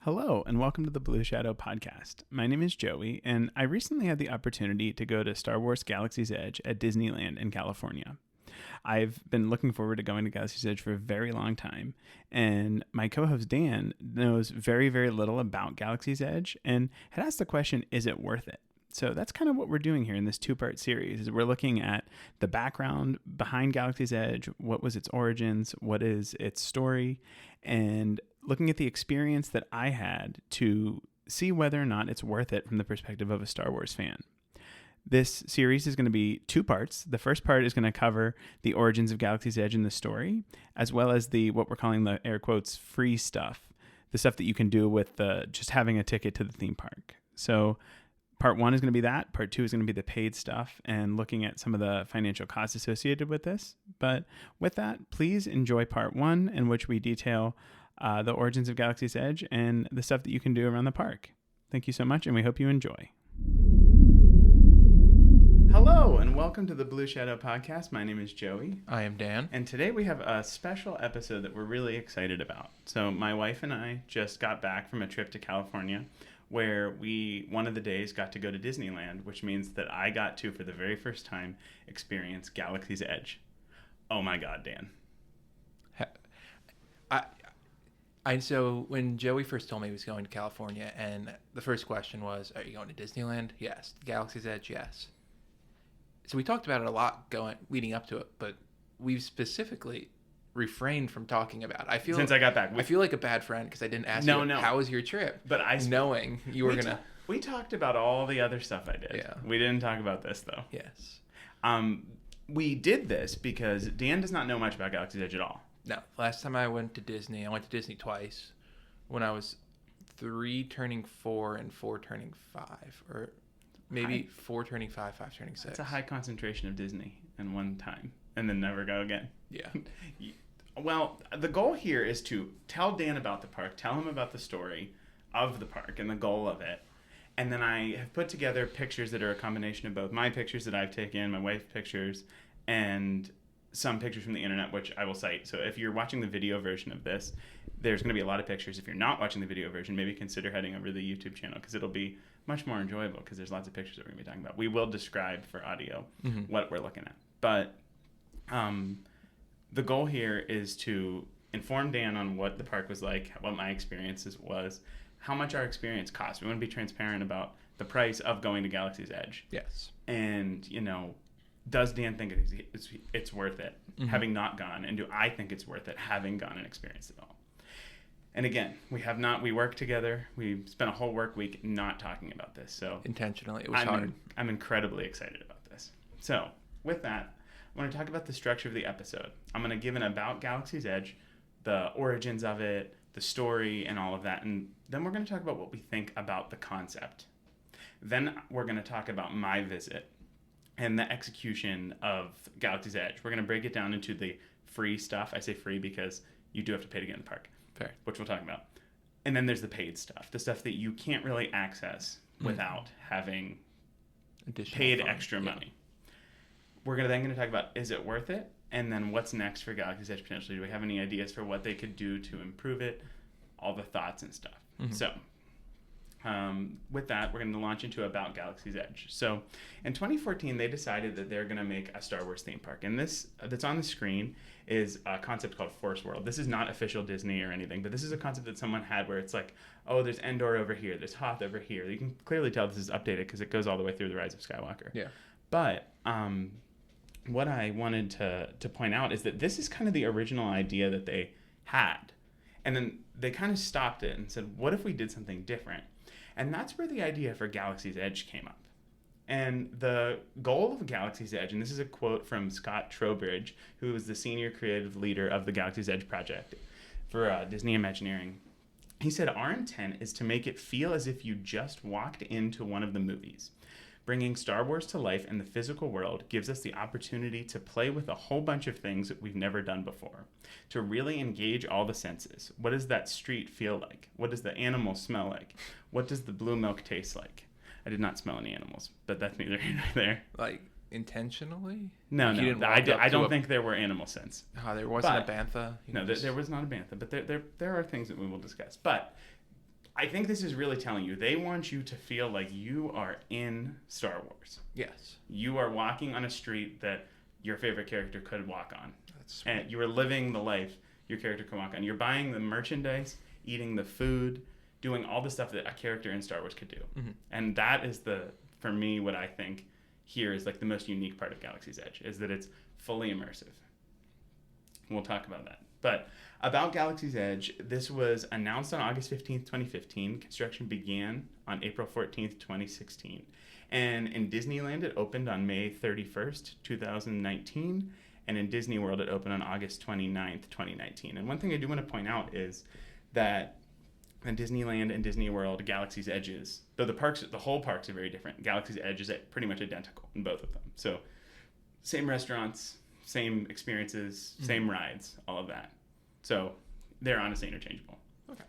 Hello, and welcome to the Blue Shadow Podcast. My name is Joey, and I recently had the opportunity to go to Star Wars Galaxy's Edge at Disneyland in California. I've been looking forward to going to Galaxy's Edge for a very long time, and my co-host Dan knows very, very little about Galaxy's Edge and had asked the question, is it worth it? So that's kind of what we're doing here in this two-part series. Is we're looking at the background behind Galaxy's Edge, what was its origins, what is its story, and looking at the experience that I had to see whether or not it's worth it from the perspective of a Star Wars fan. This series is going to be two parts. The first part is going to cover the origins of Galaxy's Edge and the story, as well as the what we're calling the air quotes free stuff, the stuff that you can do with just having a ticket to the theme park. So part one is going to be that. Part two is going to be the paid stuff and looking at some of the financial costs associated with this. But with that, please enjoy part one, in which we detail the origins of Galaxy's Edge and the stuff that you can do around the park. Thank you so much, and we hope you enjoy. Hello, and welcome to the Blue Shadow Podcast. My name is Joey. I am Dan. And today we have a special episode that we're really excited about. So my wife and I just got back from a trip to California where we, one of the days, got to go to Disneyland, which means that I got to, for the very first time, experience Galaxy's Edge. Oh my God, Dan. So when Joey first told me he was going to California, and the first question was, are you going to Disneyland? Yes. Galaxy's Edge? Yes. So we talked about it a lot leading up to it, but we've specifically refrained from talking about it. Since I got back. I feel like a bad friend because I didn't ask you, how was your trip? But knowing you were going to... We talked about all the other stuff I did. Yeah. We didn't talk about this, though. Yes. We did this because Dan does not know much about Galaxy's Edge at all. No. Last time I went to Disney twice. When I was 3 turning 4 and 4 turning 5. Or maybe 4 turning 5, 5 turning 6. That's a high concentration of Disney in one time. And then never go again. Yeah. Well, the goal here is to tell Dan about the park, tell him about the story of the park and the goal of it. And then I have put together pictures that are a combination of both my pictures that I've taken, my wife's pictures, and some pictures from the internet, which I will cite. So if you're watching the video version of this, there's going to be a lot of pictures. If you're not watching the video version, maybe consider heading over to the YouTube channel because it'll be much more enjoyable because there's lots of pictures that we're going to be talking about. We will describe for audio what we're looking at. But the goal here is to inform Dan on what the park was like, what my experiences was, how much our experience cost. We want to be transparent about the price of going to Galaxy's Edge. Yes. And, does Dan think it's worth it, having not gone? And do I think it's worth it, having gone and experienced it all? And again, we work together. We spent a whole work week not talking about this. So intentionally, it was hard. I'm incredibly excited about this. So with that, I want to talk about the structure of the episode. I'm going to give an about Galaxy's Edge, the origins of it, the story, and all of that. And then we're going to talk about what we think about the concept. Then we're going to talk about my visit and the execution of Galaxy's Edge. We're going to break it down into the free stuff. I say free because you do have to pay to get in the park. Fair. Which we'll talk about. And then there's the paid stuff, the stuff that you can't really access without having paid extra money. We're then going to talk about, is it worth it? And then what's next for Galaxy's Edge potentially? Do we have any ideas for what they could do to improve it? All the thoughts and stuff. So with that, we're going to launch into about Galaxy's Edge. So in 2014, they decided that they're going to make a Star Wars theme park. And this that's on the screen is a concept called Force World. This is not official Disney or anything, but this is a concept that someone had where it's like, oh, there's Endor over here, there's Hoth over here. You can clearly tell this is updated because it goes all the way through The Rise of Skywalker. Yeah. But what I wanted to point out is that this is kind of the original idea that they had. And then they kind of stopped it and said, what if we did something different? And that's where the idea for Galaxy's Edge came up. And the goal of Galaxy's Edge, and this is a quote from Scott Trowbridge, who is the senior creative leader of the Galaxy's Edge project for Disney Imagineering. He said, our intent is to make it feel as if you just walked into one of the movies. Bringing Star Wars to life in the physical world gives us the opportunity to play with a whole bunch of things that we've never done before, to really engage all the senses. What does that street feel like? What does the animal smell like? What does the blue milk taste like? I did not smell any animals, but that's neither here nor there. Like, intentionally? No, I don't think there were animal scents. There wasn't a bantha? There was not a bantha, but there are things that we will discuss. But I think this is really telling you. They want you to feel like you are in Star Wars. Yes. You are walking on a street that your favorite character could walk on. That's sweet. And you are living the life your character can walk on. You're buying the merchandise, eating the food, doing all the stuff that a character in Star Wars could do. Mm-hmm. And that is for me, what I think here is like the most unique part of Galaxy's Edge, is that it's fully immersive. We'll talk about that. But about Galaxy's Edge, this was announced on August 15th, 2015. Construction began on April 14th, 2016. And in Disneyland, it opened on May 31st, 2019. And in Disney World, it opened on August 29th, 2019. And one thing I do want to point out is that in Disneyland and Disney World, Galaxy's Edges, though the whole parks are very different, Galaxy's Edge is pretty much identical in both of them. So same restaurants, same experiences, same rides, all of that. So they're honestly interchangeable. Okay.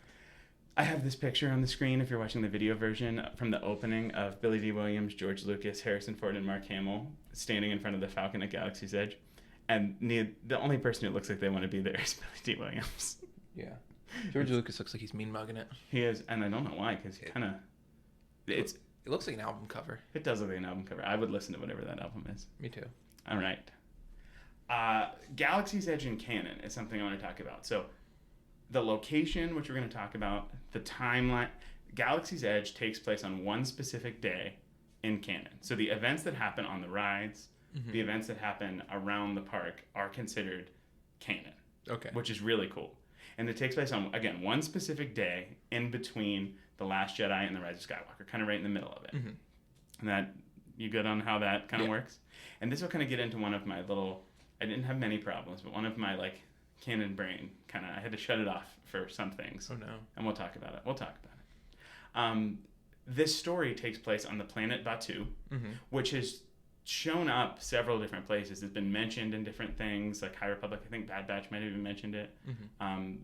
I have this picture on the screen if you're watching the video version from the opening of Billy D. Williams, George Lucas, Harrison Ford, and Mark Hamill standing in front of the Falcon at Galaxy's Edge. And the only person who looks like they want to be there is Billy D. Williams. Yeah. George Lucas looks like he's mean mugging it. He is, and I don't know why, because he kind of... It looks like an album cover. It does look like an album cover. I would listen to whatever that album is. Me too. All right. Galaxy's Edge in canon is something I want to talk about. So the location, which we're going to talk about, the timeline. Galaxy's Edge takes place on one specific day in canon. So the events that happen on the rides, the events that happen around the park are considered canon. Okay. Which is really cool. And it takes place on, again, one specific day in between The Last Jedi and The Rise of Skywalker, kind of right in the middle of it. Mm-hmm. And that, you good on how that kind of works? And this will kind of get into one of my little, I didn't have many problems, but one of my, like, canon brain kind of, I had to shut it off for some things. Oh, no. And we'll talk about it. This story takes place on the planet Batuu, which has shown up several different places. It's been mentioned in different things, like High Republic. I think Bad Batch might have even mentioned it.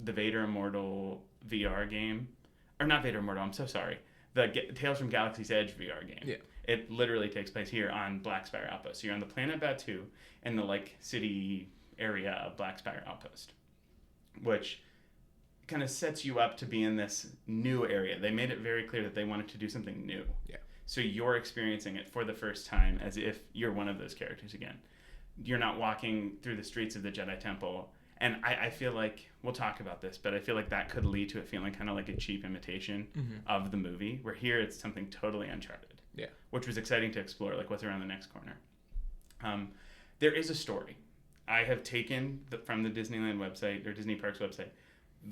The Vader Immortal VR game. Or not Vader Immortal, I'm so sorry. The Tales from Galaxy's Edge VR game. Yeah. It literally takes place here on Black Spire Outpost. So you're on the planet Batuu in the like city area of Black Spire Outpost, which kind of sets you up to be in this new area. They made it very clear that they wanted to do something new. Yeah. So you're experiencing it for the first time as if you're one of those characters again. You're not walking through the streets of the Jedi Temple. And I feel like, we'll talk about this, but I feel like that could lead to it feeling kind of like a cheap imitation of the movie, where here it's something totally uncharted. Yeah. Which was exciting to explore, like what's around the next corner. There is a story. I have taken from the Disneyland website, or Disney Parks website,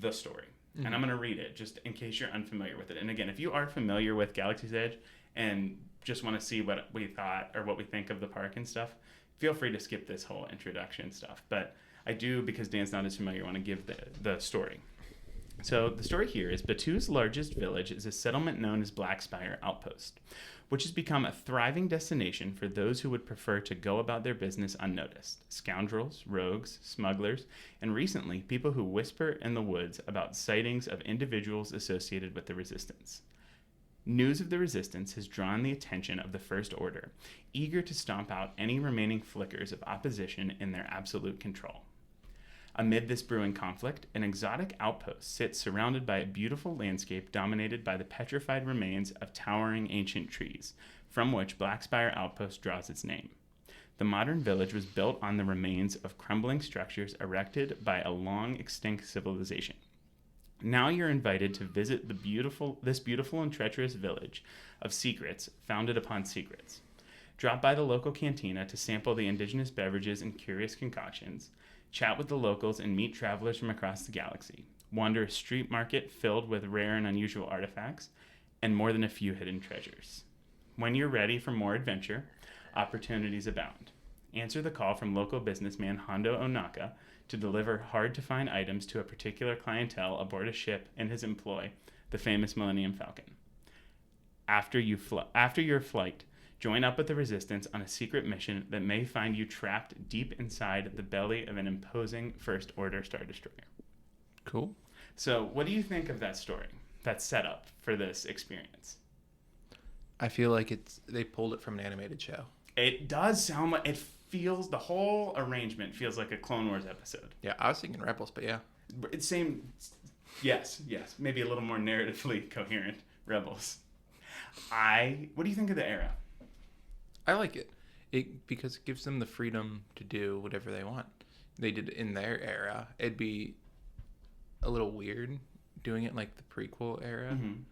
the story. And I'm going to read it just in case you're unfamiliar with it. And again, if you are familiar with Galaxy's Edge and just want to see what we thought or what we think of the park and stuff, feel free to skip this whole introduction stuff. But I do, because Dan's not as familiar, want to give the story. So the story here is Batuu's largest village is a settlement known as Black Spire Outpost, which has become a thriving destination for those who would prefer to go about their business unnoticed. Scoundrels, rogues, smugglers, and recently, people who whisper in the woods about sightings of individuals associated with the Resistance. News of the Resistance has drawn the attention of the First Order, eager to stomp out any remaining flickers of opposition in their absolute control. Amid this brewing conflict, an exotic outpost sits surrounded by a beautiful landscape dominated by the petrified remains of towering ancient trees, from which Black Spire Outpost draws its name. The modern village was built on the remains of crumbling structures erected by a long extinct civilization. Now you're invited to visit this beautiful and treacherous village of secrets founded upon secrets. Drop by the local cantina to sample the indigenous beverages and curious concoctions, chat with the locals, and meet travelers from across the galaxy. Wander a street market filled with rare and unusual artifacts, and more than a few hidden treasures. When you're ready for more adventure, opportunities abound. Answer the call from local businessman Hondo Onaka to deliver hard-to-find items to a particular clientele aboard a ship in his employ, the famous Millennium Falcon. After your flight, join up with the Resistance on a secret mission that may find you trapped deep inside the belly of an imposing First Order Star Destroyer. Cool. So what do you think of that story, that setup for this experience? I feel like they pulled it from an animated show. It does sound like, the whole arrangement feels like a Clone Wars episode. Yeah, I was thinking Rebels, but yeah. It's same Yes, maybe a little more narratively coherent Rebels. What do you think of the era? I like it. Because it gives them the freedom to do whatever they want. They did it in their era. It'd be a little weird doing it like the prequel era. Mm-hmm.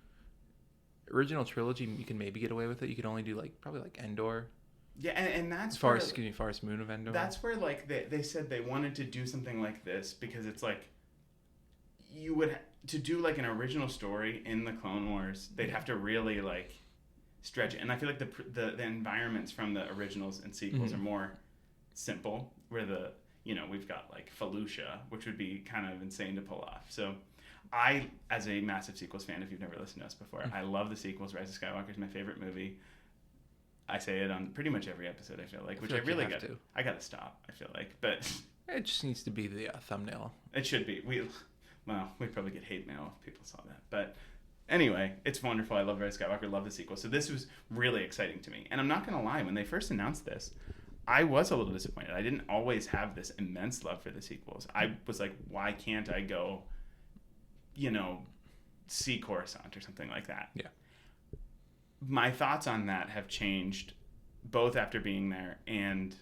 Original trilogy, you can maybe get away with it. You could only do probably Endor. Yeah, and that's Forest Moon of Endor. That's where they said they wanted to do something like this because it's like you would to do like an original story in the Clone Wars, they'd have to really like stretch it. And I feel like the environments from the originals and sequels are more simple, where we've got like Felucia, which would be kind of insane to pull off. So I, as a massive sequels fan, if you've never listened to us before, I love the sequels. Rise of Skywalker is my favorite movie. I say it on pretty much every episode, I feel like, which I really got to. I got to stop, I feel like. But it just needs to be the thumbnail. It should be. We'd probably get hate mail if people saw that. But anyway, it's wonderful. I love Rise of Skywalker, love the sequel. So this was really exciting to me. And I'm not going to lie, when they first announced this, I was a little disappointed. I didn't always have this immense love for the sequels. I was like, why can't I go, see Coruscant or something like that? Yeah. My thoughts on that have changed both after being there and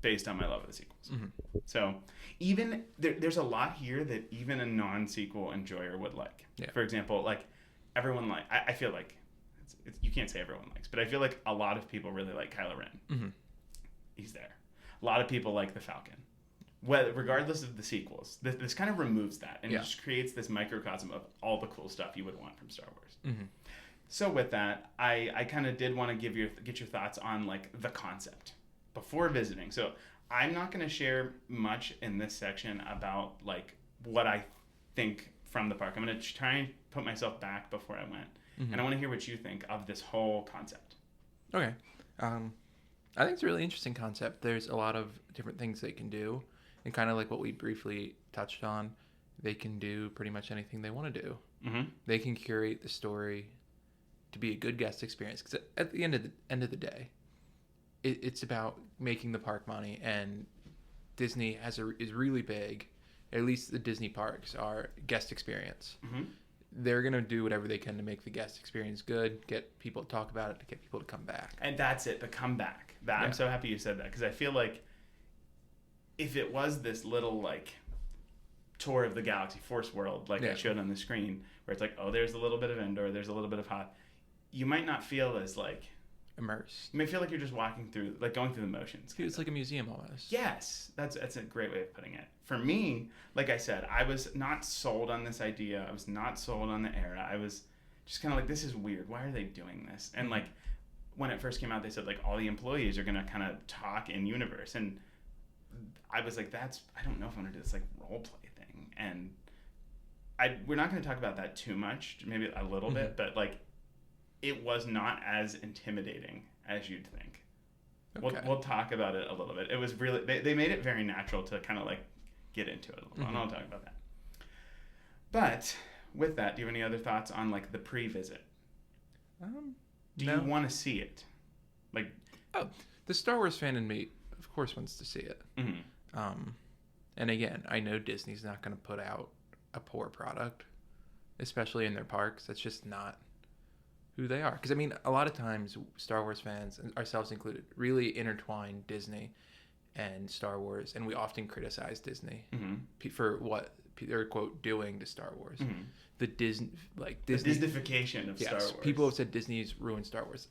based on my love of the sequels. Mm-hmm. So even there's a lot here that even a non-sequel enjoyer would like. Yeah. For example, like everyone I feel like you can't say everyone likes, but I feel like a lot of people really like Kylo Ren. Mm-hmm. He's there. A lot of people like the Falcon. Regardless of the sequels, this kind of removes that and just creates this microcosm of all the cool stuff you would want from Star Wars. Mm-hmm. So with that, I kind of did want to get your thoughts on like the concept before visiting. So I'm not going to share much in this section about like what I think from the park. I'm going to try and put myself back before I went, and I want to hear what you think of this whole concept. Okay, I think it's a really interesting concept. There's a lot of different things they can do, and kind of like what we briefly touched on, they can do pretty much anything they want to do. Mm-hmm. They can curate the story to be a good guest experience, because at the end of the day, it's about making the park money, and Disney is really big. At least the Disney parks are guest experience. Mm-hmm. They're gonna do whatever they can to make the guest experience good, get people to talk about it, to get people to come back. And that's it, the comeback. I'm so happy you said that, because I feel like if it was this little like tour of the galaxy, Force World, like I showed on the screen, where it's like, oh, there's a little bit of Endor, there's a little bit of Hoth, you might not feel as like immersed. You may feel like you're just walking through, like going through the motions. It's like a museum almost. Yes, that's a great way of putting it. For me, like I said, I was not sold on this idea. I was not sold on the era. I was just kind of like, this is weird. Why are they doing this? And like when it first came out, they said like all the employees are gonna kind of talk in universe, and I was like, I don't know if I'm gonna do this like role play thing. And we're not gonna talk about that too much, maybe a little bit, but like, it was not as intimidating as you'd think. Okay. We'll talk about it a little bit. It was really, they made it very natural to kind of like get into it a little bit, and I'll talk about that. But with that, do you have any other thoughts on like the pre-visit? Do you want to see it? Like, the Star Wars fan in me, of course, wants to see it. Mm-hmm. And again, I know Disney's not going to put out a poor product, especially in their parks. That's just not who they are. Because, I mean, a lot of times Star Wars fans, ourselves included, really intertwine Disney and Star Wars, and we often criticize Disney for what they're, quote, doing to Star Wars. Mm-hmm. The Disney... The Disneyfication of Star Wars. People have said Disney's ruined Star Wars.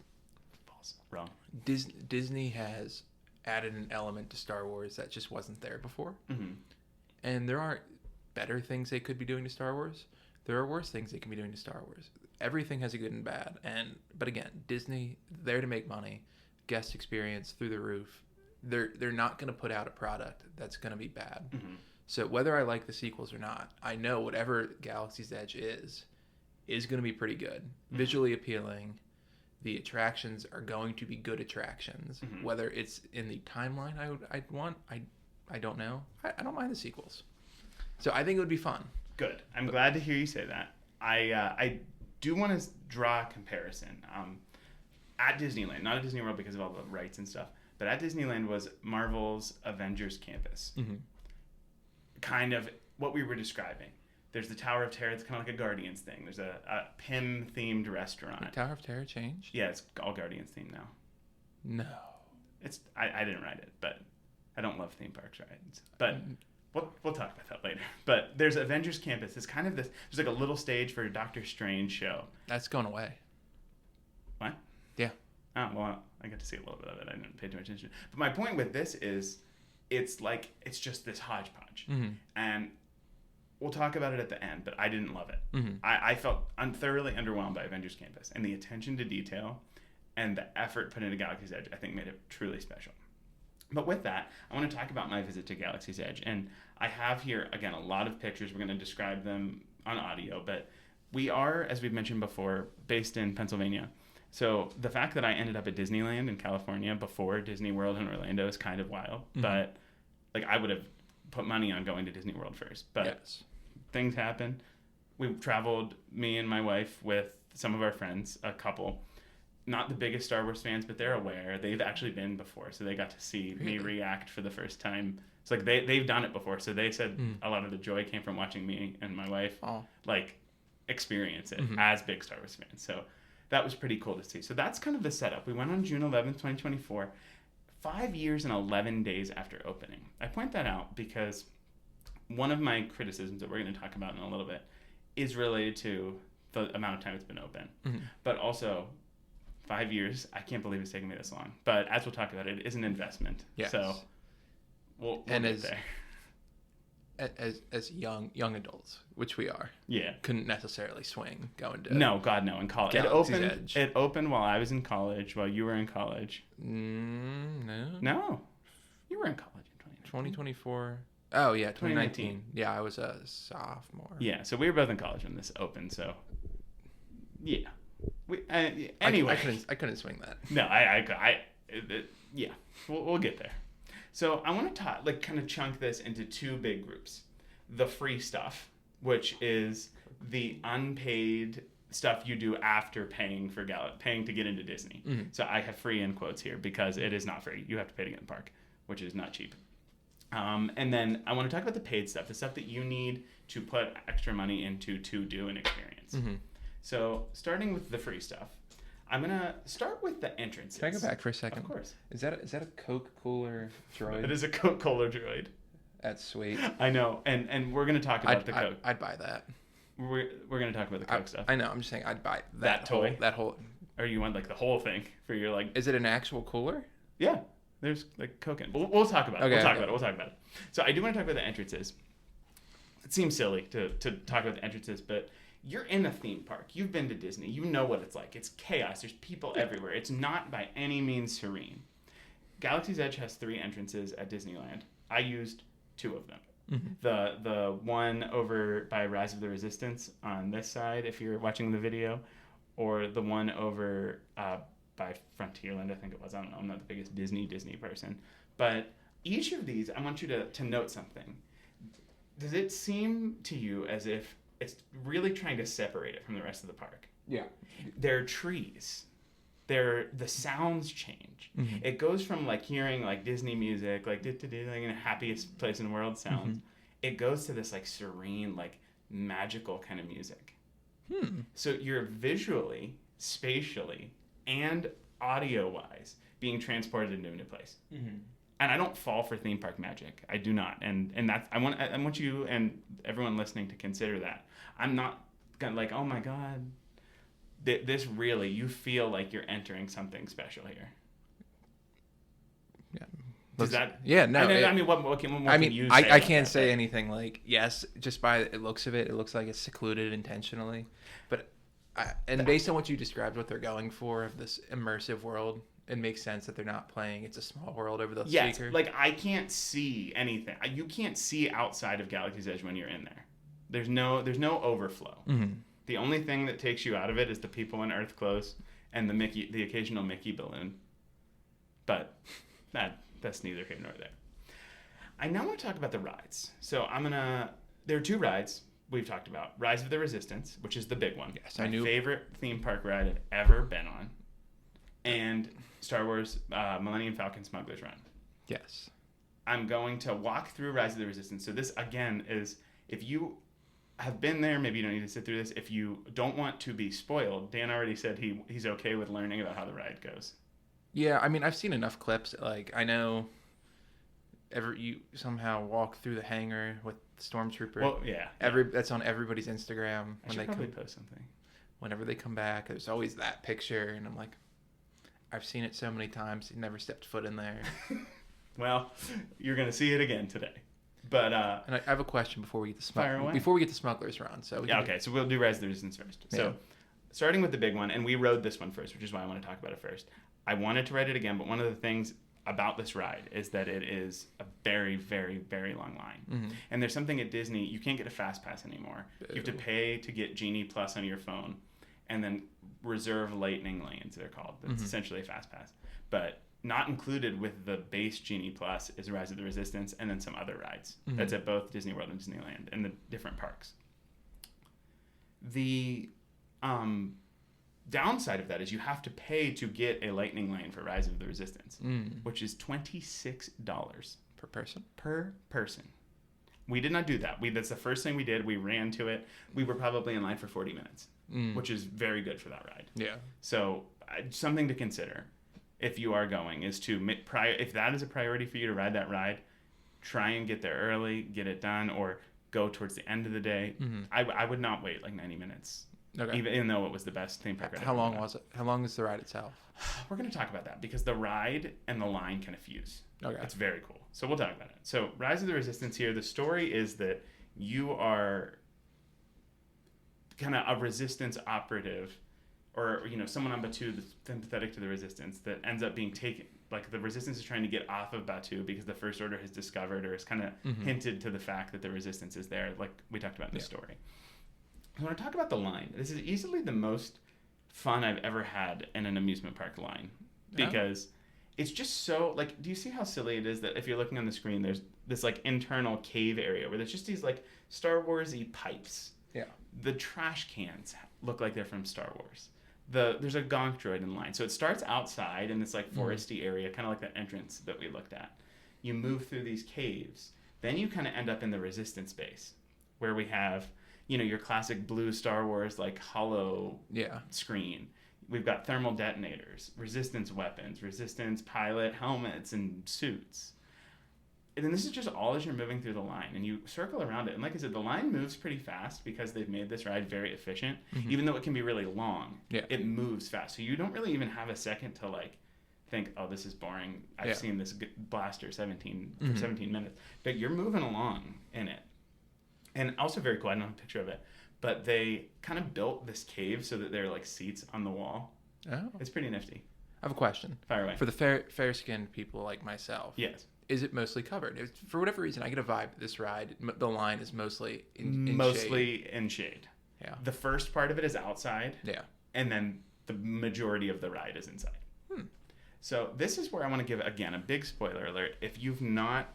False. Wrong. Disney has added an element to Star Wars that just wasn't there before. Mm-hmm. And there aren't better things they could be doing to Star Wars. There are worse things they can be doing to Star Wars. Everything has a good and bad. But again, Disney, there to make money, guest experience through the roof. They're not going to put out a product that's going to be bad. Mm-hmm. So whether I like the sequels or not, I know whatever Galaxy's Edge is going to be pretty good. Mm-hmm. Visually appealing. The attractions are going to be good attractions. Mm-hmm. Whether it's in the timeline I'd want, I don't know. I don't mind the sequels. So I think it would be fun. Good. I'm glad to hear you say that. I do want to draw a comparison. At Disneyland, not at Disney World because of all the rights and stuff, but at Disneyland was Marvel's Avengers Campus. Mm-hmm. Kind of what we were describing. There's the Tower of Terror. It's kind of like a Guardians thing. There's a Pym-themed restaurant. The Tower of Terror changed? Yeah, it's all Guardians themed now. No. I didn't ride it, but I don't love theme parks rides. But we'll talk about that later. But there's Avengers Campus. It's kind of this. There's like a little stage for a Doctor Strange show. That's going away. What? Yeah. Oh, well, I got to see a little bit of it. I didn't pay too much attention. But my point with this is, it's just this hodgepodge. Mm-hmm. And we'll talk about it at the end, but I didn't love it. Mm-hmm. I felt thoroughly underwhelmed by Avengers Campus. And the attention to detail and the effort put into Galaxy's Edge, I think, made it truly special. But with that, I want to talk about my visit to Galaxy's Edge. And I have here, again, a lot of pictures. We're going to describe them on audio. But we are, as we've mentioned before, based in Pennsylvania. So the fact that I ended up at Disneyland in California before Disney World in Orlando is kind of wild. Mm-hmm. But I would have put money on going to Disney World first. But yes. Things happen. We traveled, me and my wife, with some of our friends, a couple. Not the biggest Star Wars fans, but they're aware. They've actually been before, so they got to see me react for the first time. It's like they've done it before, so they said a lot of the joy came from watching me and my wife experience it as big Star Wars fans. So that was pretty cool to see. So that's kind of the setup. We went on June 11th, 2024, 5 years and 11 days after opening. I point that out because one of my criticisms that we're going to talk about in a little bit is related to the amount of time it's been open. Mm-hmm. But also, 5 years, I can't believe it's taken me this long. But as we'll talk about, it is an investment. Yes. So we'll get there. As young adults, which we are, couldn't necessarily swing going to no, God no, in college. Galaxy's Edge. It opened while I was in college, while you were in college. No, you were in college in 2024. Oh yeah, 2019. Yeah, I was a sophomore. Yeah, so we were both in college when this opened. So yeah, anyway, I couldn't swing that. No, yeah, we'll get there. So I want to kind of chunk this into two big groups. The free stuff, which is the unpaid stuff you do after paying to get into Disney. Mm-hmm. So I have free in quotes here because it is not free. You have to pay to get in the park, which is not cheap. And then I want to talk about the paid stuff, the stuff that you need to put extra money into to do an experience. Mm-hmm. So starting with the free stuff, I'm going to start with the entrances. Can I go back for a second? Of course. Is that a Coke Cooler droid? It is a Coke Cooler droid. That's sweet. I know. And we're going to talk about the Coke. I'd buy that. We're going to talk about the Coke stuff. I know. I'm just saying I'd buy that toy. That whole. Or you want the whole thing for your Is it an actual cooler? Yeah. There's Coke in it. We'll talk about it. We'll talk about it. So I do want to talk about the entrances. It seems silly to talk about the entrances, but you're in a theme park. You've been to Disney. You know what it's like. It's chaos. There's people everywhere. It's not by any means serene. Galaxy's Edge has 3 entrances at Disneyland. I used 2 of them. Mm-hmm. The one over by Rise of the Resistance on this side, if you're watching the video, or the one over by Frontierland, I think it was. I don't know. I'm not the biggest Disney person. But each of these, I want you to note something. Does it seem to you as if it's really trying to separate it from the rest of the park? Yeah. There are trees. The sounds change. Mm-hmm. It goes from hearing Disney music, in a happiest place in the world sounds. Mm-hmm. It goes to this serene, magical kind of music. So you're visually, spatially, and audio-wise being transported into a new place. Mm-hmm. And I don't fall for theme park magic. I do not. And that's I want you and everyone listening to consider that. I'm not gonna oh my God. This really, you feel like you're entering something special here. Yeah. Does that? Yeah. No. What can you say? I can't say anything yes. Just by the looks of it, it looks like it's secluded intentionally. But based on what you described, what they're going for of this immersive world, it makes sense that they're not playing It's a Small World over the speaker. I can't see anything. You can't see outside of Galaxy's Edge when you're in there. There's no overflow. Mm-hmm. The only thing that takes you out of it is the people in Earth clothes and the occasional Mickey balloon. But that's neither here nor there. I now want to talk about the rides. So there are 2 rides we've talked about. Rise of the Resistance, which is the big one. Yes, my favorite theme park ride I've ever been on. And Star Wars Millennium Falcon Smuggler's Run. Yes. I'm going to walk through Rise of the Resistance. So this, again, is if you have been there, maybe you don't need to sit through this. If you don't want to be spoiled, Dan already said he's okay with learning about how the ride goes. Yeah, I mean, I've seen enough clips. Like, I know you somehow walk through the hangar with the Stormtrooper. Well, yeah. That's on everybody's Instagram. I should probably post something. Whenever they come back, there's always that picture, and I'm like, I've seen it so many times. He never stepped foot in there. Well, you're gonna see it again today. But and I have a question before we get to Smuggler's Run. So so we'll do Rise of the Resistance first. Yeah. So starting with the big one, and we rode this one first, which is why I want to talk about it first. I wanted to ride it again, but one of the things about this ride is that it is a very, very, very long line. Mm-hmm. And there's something at Disney, you can't get a fast pass anymore. You have to pay to get Genie Plus on your phone and then reserve lightning lanes, they're called. That's essentially a fast pass. But not included with the base Genie Plus is Rise of the Resistance and then some other rides. Mm-hmm. That's at both Disney World and Disneyland and the different parks. The downside of that is you have to pay to get a lightning lane for Rise of the Resistance, which is $26 per person. We did not do that. That's the first thing we did. We ran to it. We were probably in line for 40 minutes, which is very good for that ride. Yeah. So something to consider if you are going is to if that is a priority for you to ride that ride, try and get there early, get it done, or go towards the end of the day. I would not wait like 90 minutes. Okay. Even though it was the best theme park ride. How long was it? How long is the ride itself? We're going to talk about that because the ride and the line kind of fuse. Okay. It's very cool. So we'll talk about it. So Rise of the Resistance here, the story is that you are kind of a resistance operative or, someone on Batuu that's sympathetic to the resistance that ends up being taken. Like the resistance is trying to get off of Batuu because the First Order has discovered or has kind of hinted to the fact that the resistance is there, like we talked about in the story. I want to talk about the line. This is easily the most fun I've ever had in an amusement park line because it's just so, like, do you see how silly it is that if you're looking on the screen, there's this, like, internal cave area where there's just these, like, Star Wars-y pipes. Yeah. The trash cans look like they're from Star Wars. There's a gonk droid in line. So it starts outside in this, like, foresty area, kind of like the entrance that we looked at. You move through these caves. Then you kind of end up in the resistance base where we have... your classic blue Star Wars, like, hollow screen. We've got thermal detonators, resistance weapons, resistance pilot helmets and suits. And then this is just all as you're moving through the line. And you circle around it. And like I said, the line moves pretty fast because they've made this ride very efficient. Even though it can be really long, it moves fast. So you don't really even have a second to, like, think, oh, this is boring. I've seen this blaster 17 minutes. But you're moving along in it. And also very cool, I don't have a picture of it, but they kind of built this cave so that there are like seats on the wall. Oh. It's pretty nifty. I have a question. Fire away. For the fair-skinned people like myself. Yes. Is it mostly covered? For whatever reason, I get a vibe that this ride, the line is mostly in mostly shade. in shade. Yeah. The first part of it is outside. Yeah. And then the majority of the ride is inside. So this is where I want to give, again, a big spoiler alert. If you've not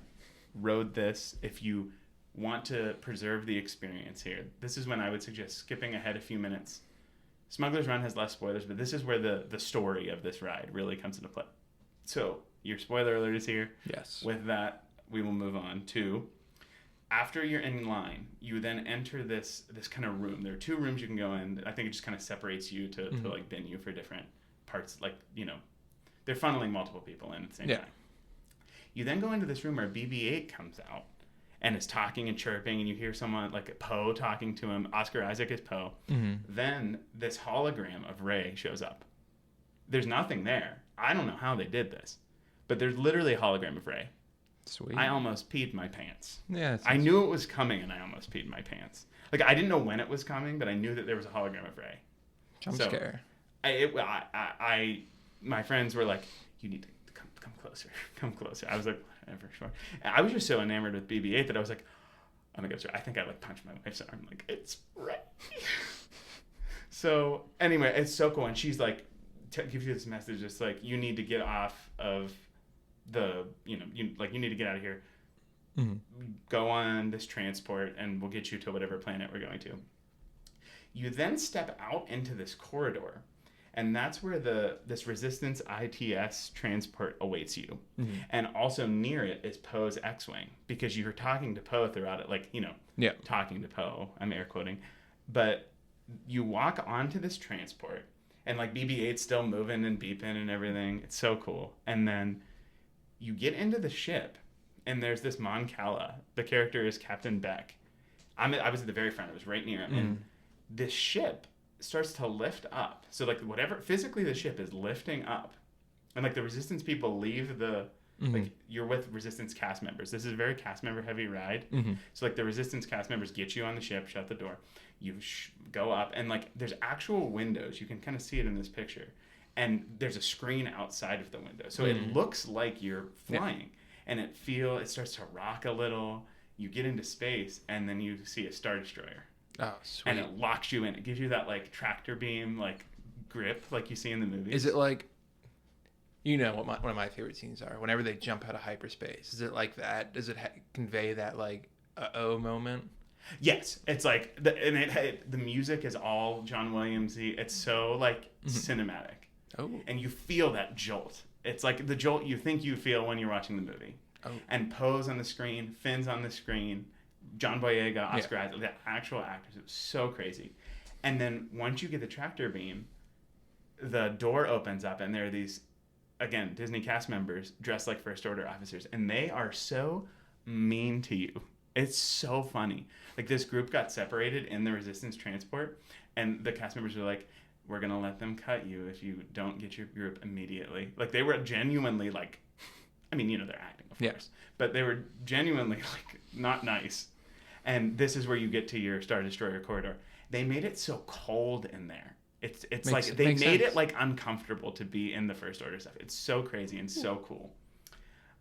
rode this, if you want to preserve the experience here, this is when I would suggest skipping ahead a few minutes. Smuggler's Run has less spoilers, but this is where the story of this ride really comes into play. So your spoiler alert is here. Yes. With that, we will move on to, after you're in line, you then enter this kind of room. There are two rooms you can go in. I think it just kind of separates you to like bin you for different parts. Like, they're funneling multiple people in at the same time. You then go into this room where BB-8 comes out and is talking and chirping, and you hear someone like Poe talking to him. Oscar Isaac is Poe. Then this hologram of Rey shows up. There's nothing there. I don't know how they did this, but there's literally a hologram of Rey. Sweet. I almost peed my pants. Yeah. I knew it was coming, and I almost peed my pants. Like, I didn't know when it was coming, but I knew that there was a hologram of Rey. Jump scare. My friends were like, you need to come closer. Come closer. I was like, whatever, sure. And I was just so enamored with BB-8 that I was like, oh my gosh, I think I like punched my wife's arm. Like, it's Rey. So anyway, it's so cool. And she's like, gives you this message. It's like, you need to get off of you need to get out of here. Go on this transport and we'll get you to whatever planet we're going to. You then step out into this corridor. And that's where this Resistance ITS transport awaits you. Mm-hmm. And also near it is Poe's X-Wing, because you're talking to Poe throughout it, like, Yeah. talking to Poe, I'm air quoting. But you walk onto this transport, and like BB-8's still moving and beeping and everything. It's so cool. And then you get into the ship, and there's this Mon Cala. The character is Captain Beck. I was at the very front. I was right near him. And this ship starts to lift up. So like whatever, physically the ship is lifting up. And like the Resistance people leave the, like you're with Resistance cast members. This is a very cast member heavy ride. So like the Resistance cast members get you on the ship, shut the door. You go up, and like there's actual windows. You can kind of see it in this picture. And there's a screen outside of the window. So it looks like you're flying. And it starts to rock a little. You get into space, and then you see a Star Destroyer. Oh, sweet. And it locks you in. It gives you that like tractor beam like grip like you see in the movies. Is it like, what one of my favorite scenes are? Whenever they jump out of hyperspace. Is it like that? Does it convey that like uh-oh moment? Yes, it's like the music is all John Williams-y. It's so like cinematic. Oh. And you feel that jolt. It's like the jolt you think you feel when you're watching the movie. Oh. And Poe's on the screen, Finn's on the screen, John Boyega, Oscar Isaac, the actual actors. It was so crazy. And then once you get the tractor beam, the door opens up, and there are these, again, Disney cast members dressed like First Order officers, and they are so mean to you. It's so funny. Like this group got separated in the Resistance transport, and the cast members were like, we're going to let them cut you if you don't get your group immediately. Like they were genuinely like, I mean, they're acting, of course, but they were genuinely like not nice. And this is where you get to your Star Destroyer corridor. They made it so cold in there. It's like they made it like uncomfortable to be in the First Order stuff. It's so crazy and so cool.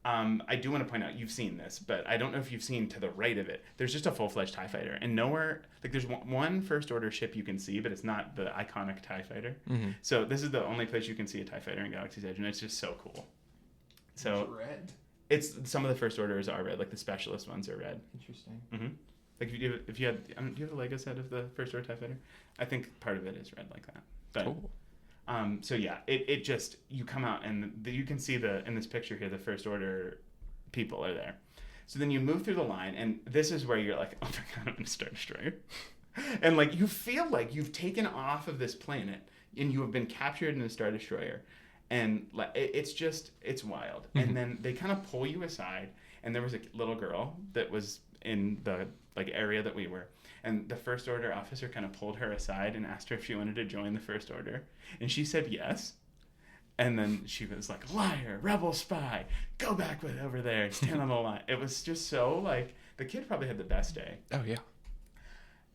I do want to point out, you've seen this, but I don't know if you've seen to the right of it. There's just a full-fledged TIE fighter, and nowhere, like there's one First Order ship you can see, but it's not the iconic TIE fighter. So this is the only place you can see a TIE fighter in Galaxy's Edge, and it's just so cool. So it's red. It's some of the First Orders are red, like the specialist ones are red. Interesting. Like if you had, do you have a Lego set of the First Order TIE fighter? I think part of it is red like that. But, cool. So yeah, it just, you come out and you can see in this picture here, the First Order people are there. So then you move through the line, and this is where you're like, oh my God, I'm in a Star Destroyer. And like, you feel like you've taken off of this planet and you have been captured in a Star Destroyer. And like, it's wild. And then they kind of pull you aside, and there was a little girl that was in the like area that we were. And the First Order officer kind of pulled her aside and asked her if she wanted to join the First Order. And she said yes. And then she was like, liar, rebel spy, go back over there and stand on the line. It was just so like, the kid probably had the best day. Oh, yeah.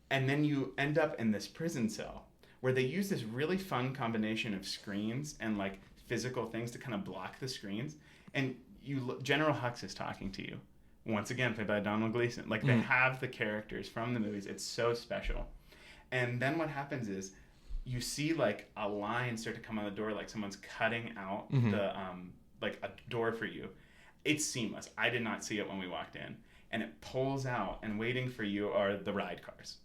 And then you end up in this prison cell where they use this really fun combination of screens and like physical things to kind of block the screens. And General Hux is talking to you. Once again, played by Donald Gleason. Like, they have the characters from the movies. It's so special. And then what happens is you see, like, a line start to come on the door, like someone's cutting out the, like, a door for you. It's seamless. I did not see it when we walked in. And it pulls out, and waiting for you are the ride cars.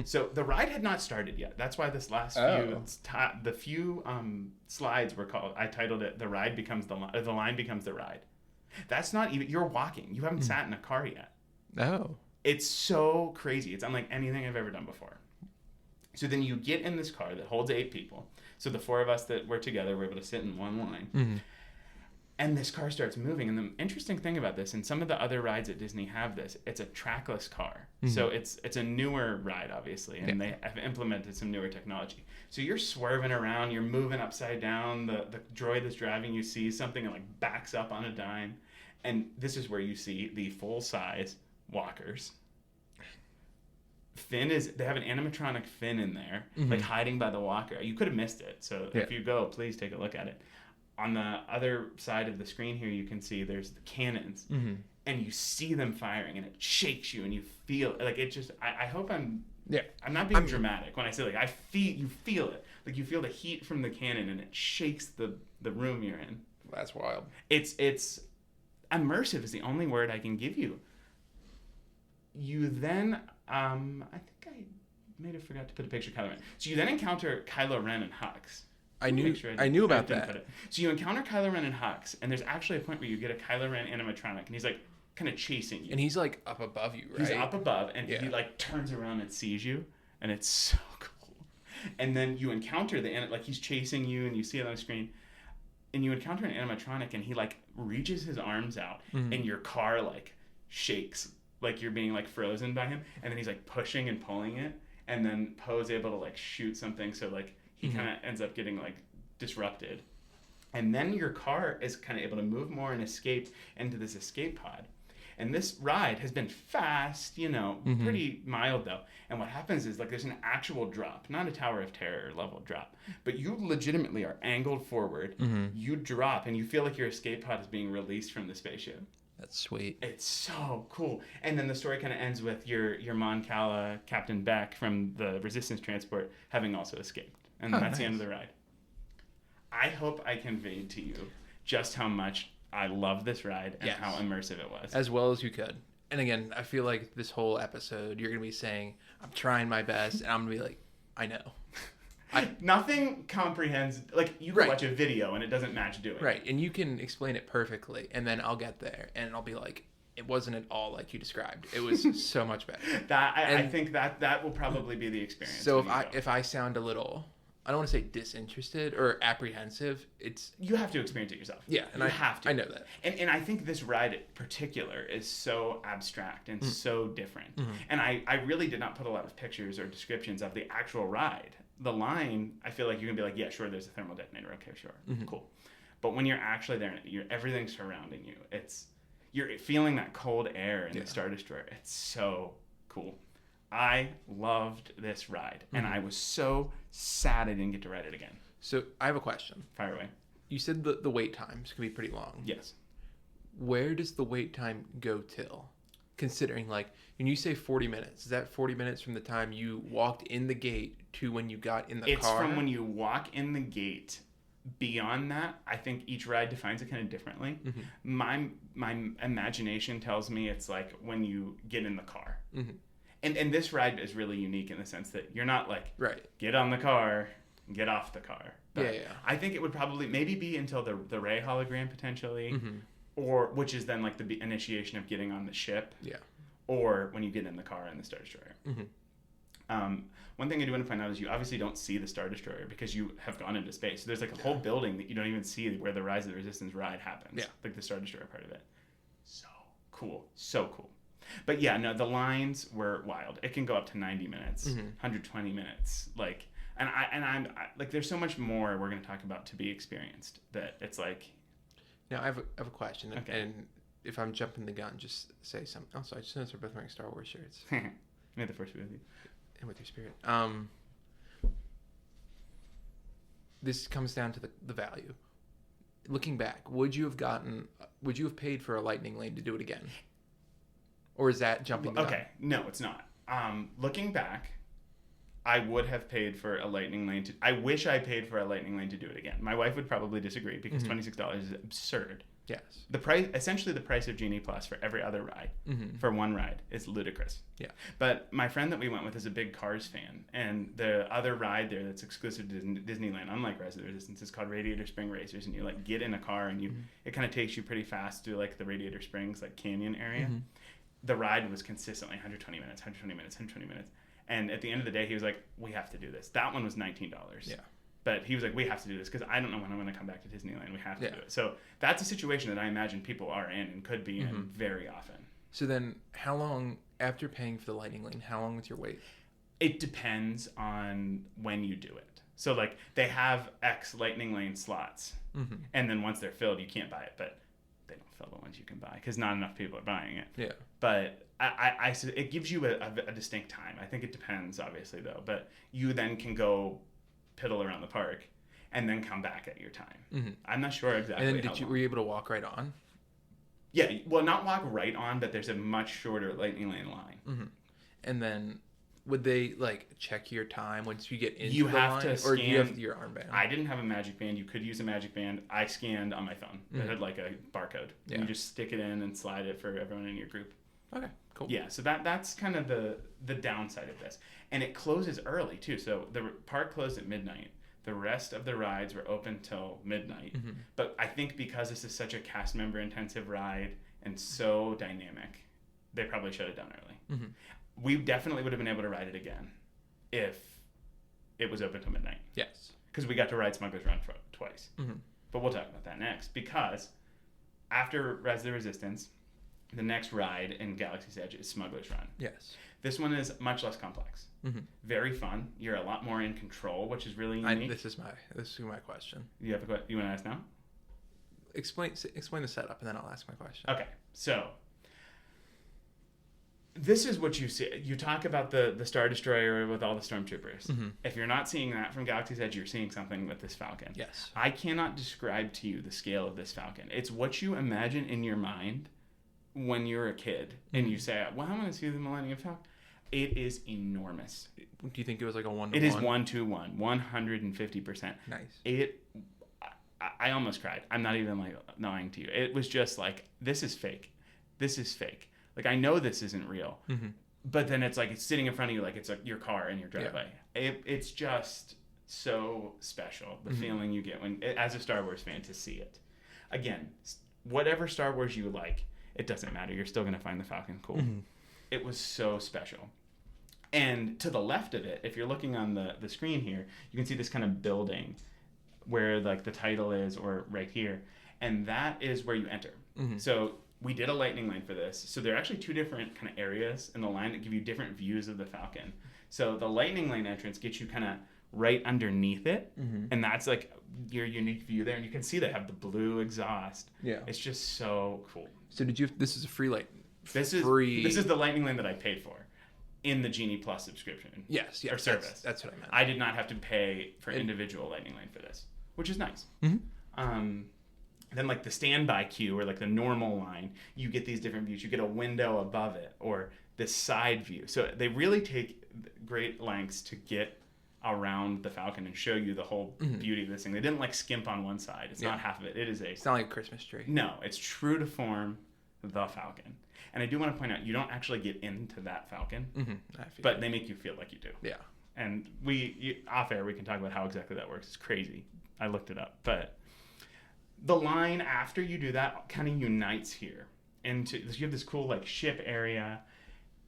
So the ride had not started yet. That's why this last few slides were called, I titled it, The Line Becomes the Ride. That's not even, you're walking. You haven't sat in a car yet. Oh. It's so crazy. It's unlike anything I've ever done before. So then you get in this car that holds 8 people. So the 4 of us that were together were able to sit in one line. And this car starts moving. And the interesting thing about this, and some of the other rides at Disney have this, it's a trackless car. So it's a newer ride, obviously, and they have implemented some newer technology. So you're swerving around, you're moving upside down. The droid that's driving you sees something and like backs up on a dime. And this is where you see the full-size walkers. Finn they have an animatronic Finn in there, like hiding by the walker. You could have missed it. So if you go, please take a look at it. On the other side of the screen here, you can see there's the cannons, and you see them firing, and it shakes you, and you feel like it just. I hope I'm not being dramatic when I say like you feel it, like you feel the heat from the cannon, and it shakes the room you're in. That's wild. It's immersive is the only word I can give you. You then I think I may have forgot to put a picture of Kylo Ren. So you then encounter Kylo Ren and Hux. I Let me knew make sure I knew about didn't that. put it. So you encounter Kylo Ren in Hux, and there's actually a point where you get a Kylo Ren animatronic, and he's like kind of chasing you. And he's like up above you, right? He's up above, and Yeah. he like turns around and sees you, and it's so cool. And then you encounter like he's chasing you, and you see it on the screen, and you encounter an animatronic, and he like reaches his arms out, and your car like shakes, like you're being like frozen by him, and then he's like pushing and pulling it, and then Poe's able to like shoot something, so like he kind of ends up getting like disrupted, and then your car is kind of able to move more and escape into this escape pod. And this ride has been fast, you know, pretty mild though. And what happens is like there's an actual drop, not a Tower of Terror level drop, but you legitimately are angled forward. You drop and you feel like your escape pod is being released from the spaceship. That's sweet. It's so cool. And then the story kind of ends with your Mon Cala, Captain Beck from the Resistance transport having also escaped. And that's the end of the ride. I hope I conveyed to you just how much I love this ride and how immersive it was. As well as you could. And again, I feel like this whole episode, you're going to be saying, I'm trying my best. And I'm going to be like, I know. Nothing comprehends, like you can watch a video and it doesn't match doing. Right. And you can explain it perfectly. And then I'll get there and I'll be like, it wasn't at all like you described. It was so much better. I think that will probably be the experience. So if I sound a little, I don't want to say disinterested or apprehensive, it's... You have to experience it yourself. Yeah, and I have to. I know that. And I think this ride in particular is so abstract and so different. And I really did not put a lot of pictures or descriptions of the actual ride. The line, I feel like you're going to be like, yeah, sure, there's a thermal detonator. Okay, sure. Cool. But when you're actually there, everything's surrounding you. You're feeling that cold air in the Star Destroyer. It's so cool. I loved this ride, and I was so sad I didn't get to ride it again. So I have a question. Fire away. You said the wait times can be pretty long. Yes. Where does the wait time go till? Considering, like, when you say 40 minutes, is that 40 minutes from the time you walked in the gate to when you got in the car? It's from when you walk in the gate. Beyond that, I think each ride defines it kind of differently. My imagination tells me it's like when you get in the car. And this ride is really unique in the sense that you're not like, get on the car, get off the car. But I think it would probably maybe be until the Rey hologram potentially, or which is then like the initiation of getting on the ship. Yeah. Or when you get in the car in the Star Destroyer. One thing I do want to find out is you obviously don't see the Star Destroyer because you have gone into space. So there's like a whole building that you don't even see where the Rise of the Resistance ride happens. Yeah. Like the Star Destroyer part of it. So cool. So cool. But yeah, no, the lines were wild. It can go up to 90 minutes, 120 minutes. Like, and I'm like, there's so much more we're going to talk about to be experienced that it's like. Now I have a question. Okay. And if I'm jumping the gun, just say something. Oh, sorry, just noticed we're both wearing Star Wars shirts. May the Force be with you. And with your spirit. This comes down to the value. Looking back, would you have paid for a lightning lane to do it again? Or is that jumping the gun? Okay, no, it's not. Looking back, I would have paid for a lightning lane I wish I paid for a lightning lane to do it again. My wife would probably disagree because $26 is absurd. Yes. Essentially the price of Genie Plus for every other ride, for one ride, is ludicrous. Yeah. But my friend that we went with is a big Cars fan, and the other ride there that's exclusive to Disneyland, unlike Rise of the Resistance, is called Radiator Spring Racers, and you like get in a car and it kind of takes you pretty fast to like the Radiator Springs like canyon area. The ride was consistently 120 minutes, 120 minutes, 120 minutes. And at the end of the day, he was like, we have to do this. That one was $19. Yeah. But he was like, we have to do this because I don't know when I'm going to come back to Disneyland. We have to do it. So that's a situation that I imagine people are in and could be in very often. So then how long, after paying for the lightning lane, how long was your wait? It depends on when you do it. So like they have X lightning lane slots. And then once they're filled, you can't buy it. But they don't fill the ones you can buy because not enough people are buying it. Yeah. But it gives you a distinct time. I think it depends, obviously, though. But you then can go piddle around the park and then come back at your time. I'm not sure exactly. And then were you able to walk right on? Yeah, well, not walk right on, but there's a much shorter lightning lane line. And then would they like check your time once you get into you the have line, to scan, or do you have your armband? I didn't have a magic band. You could use a magic band. I scanned on my phone. It had like a barcode. Yeah. You just stick it in and slide it for everyone in your group. Okay, cool. Yeah, so that's kind of the downside of this. And it closes early, too. So the park closed at midnight. The rest of the rides were open till midnight. Mm-hmm. But I think because this is such a cast member intensive ride and so dynamic, they probably shut it down early. Mm-hmm. We definitely would have been able to ride it again if it was open till midnight. Yes. Because we got to ride Smuggler's Run twice. Mm-hmm. But we'll talk about that next. Because after Rise of the Resistance, the next ride in Galaxy's Edge is Smuggler's Run. Yes. This one is much less complex. Mm-hmm. Very fun. You're a lot more in control, which is really unique. This is my question. You want to ask now? Explain the setup, and then I'll ask my question. Okay, so this is what you see. You talk about the Star Destroyer with all the stormtroopers. Mm-hmm. If you're not seeing that from Galaxy's Edge, you're seeing something with this Falcon. Yes. I cannot describe to you the scale of this Falcon. It's what you imagine in your mind when you're a kid and you say, well, I'm going to see the Millennium Falcon. It is enormous. Do you think it was like a 1-to-1? It is 1-to-1, 150%. Nice. I almost cried. I'm not even like lying to you. It was just like, this is fake. This is fake. Like, I know this isn't real. Mm-hmm. But then it's like, it's sitting in front of you like it's like your car in your driveway. Yeah. It's just so special, the feeling you get when, as a Star Wars fan, to see it. Again, whatever Star Wars you like, it doesn't matter. You're still going to find the Falcon cool. Mm-hmm. It was so special. And to the left of it, if you're looking on the screen here, you can see this kind of building where like the title is, or right here. And that is where you enter. Mm-hmm. So we did a lightning lane for this. So there are actually two different kind of areas in the line that give you different views of the Falcon. So the lightning lane entrance gets you kind of right underneath it. Mm-hmm. And that's like your unique view there. And you can see they have the blue exhaust. Yeah. It's just so cool. So this is a free light. This is the lightning lane that I paid for in the Genie Plus subscription. Yes, or service. That's what I meant. I did not have to pay for individual lightning lane for this, which is nice. Mm-hmm. Then like the standby queue or like the normal line, you get these different views. You get a window above it or this side view. So they really take great lengths to get around the Falcon and show you the whole beauty of this thing. They didn't like skimp on one side. It's not half of it. It's not like a Christmas tree. No, it's true to form the Falcon. And I do want to point out, you don't actually get into that Falcon, but they make you feel like you do. Yeah. And off air, we can talk about how exactly that works. It's crazy. I looked it up. But the line after you do that kind of unites here. You have this cool like ship area.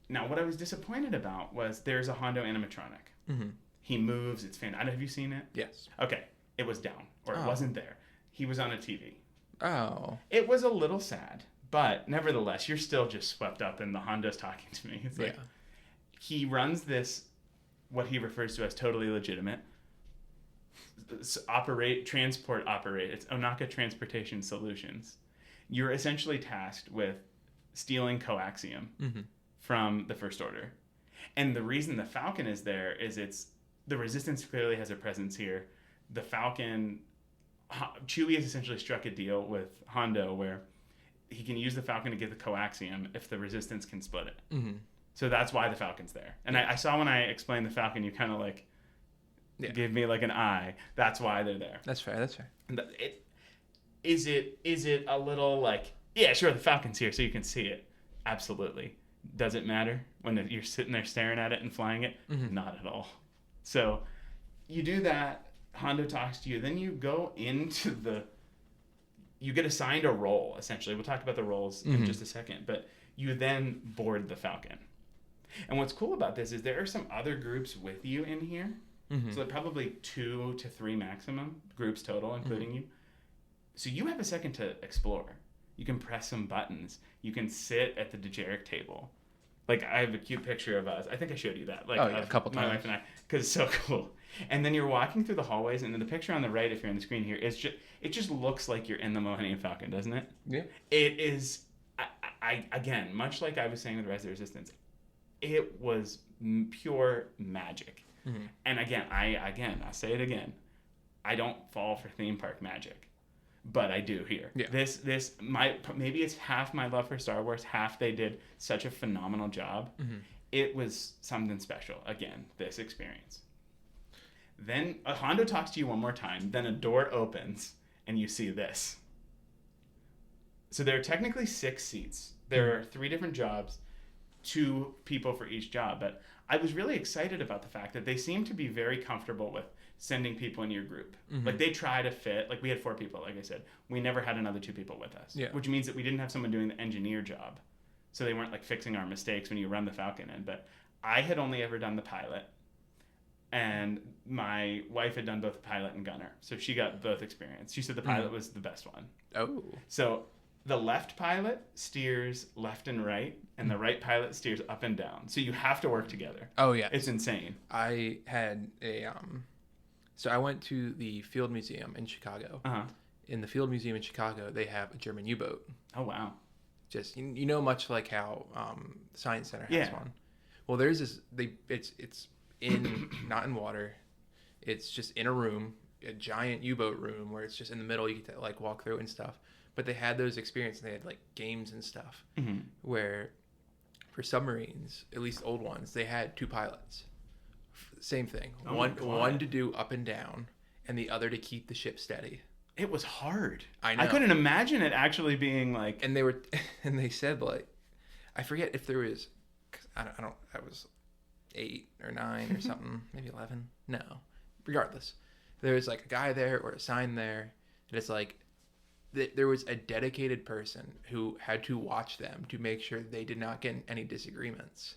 Now, what I was disappointed about was there's a Hondo animatronic. Mm-hmm. He moves. It's fantastic. Have you seen it? Yes. Okay. It was down, or it wasn't there. He was on a TV. Oh. It was a little sad, but nevertheless, you're still just swept up in the Hondo's talking to me. It's like, he runs this, what he refers to as totally legitimate, it's Onaka Transportation Solutions. You're essentially tasked with stealing coaxium from the First Order. And the reason the Falcon is there is the Resistance clearly has a presence here. The Falcon, Chewie has essentially struck a deal with Hondo where he can use the Falcon to get the coaxium if the Resistance can split it. Mm-hmm. So that's why the Falcon's there. And I saw when I explained the Falcon, you kind of like gave me like an eye. That's why they're there. That's fair. Is it a little like, yeah, sure, the Falcon's here so you can see it. Absolutely. Does it matter when you're sitting there staring at it and flying it? Mm-hmm. Not at all. So you do that. Hondo talks to you. Then you go into you get assigned a role, essentially. We'll talk about the roles in just a second. But you then board the Falcon. And what's cool about this is there are some other groups with you in here. Mm-hmm. So probably 2 to 3 maximum groups total, including you. So you have a second to explore. You can press some buttons. You can sit at the Dejarik table. Like, I have a cute picture of us. I think I showed you that. Like, a couple times. My wife and I, because it's so cool. And then you're walking through the hallways, and then the picture on the right, if you're on the screen here, it just looks like you're in the Millennium Falcon, doesn't it? Yeah. It is, I again, much like I was saying with Rise of the Resistance, it was pure magic. Mm-hmm. And again, I'll say it again, I don't fall for theme park magic. But I do here. Yeah. Maybe it's half my love for Star Wars, half they did such a phenomenal job. Mm-hmm. It was something special. Again, this experience. Then Hondo talks to you one more time. Then a door opens and you see this. So there are technically 6 seats. There are 3 different jobs, 2 people for each job. But I was really excited about the fact that they seem to be very comfortable with sending people in your group. Mm-hmm. Like they try to fit, like we had 4 people, like I said. We never had another 2 people with us, Yeah. which means that we didn't have someone doing the engineer job. So they weren't like fixing our mistakes when you run the Falcon in. But I had only ever done the pilot, and my wife had done both the pilot and gunner. So she got both experience. She said the pilot was the best one. Oh. So the left pilot steers left and right, and the right pilot steers up and down. So you have to work together. Oh, yeah. It's insane. I had a so I went to the Field Museum in Chicago. Uh-huh. In the Field Museum in Chicago, they have a German U-boat. Oh, wow. Just you know, much like how the Science Center has Yeah. one. Well, there's this. It's in not in water. It's just in a room, a giant U-boat room where it's just in the middle. You get to like walk through and stuff. But they had those experiences. They had like games and stuff Mm-hmm. where for submarines, at least old ones, they had 2 pilots. Same thing. Oh my one God. one to do up and down, and the other to keep the ship steady. It was hard. I know. I couldn't imagine it actually being like. And they said like, I forget if there was, 'cause I was 8 or 9 or something, maybe 11. No, regardless, there was like a guy there or a sign there, and it's like, there was a dedicated person who had to watch them to make sure they did not get in any disagreements.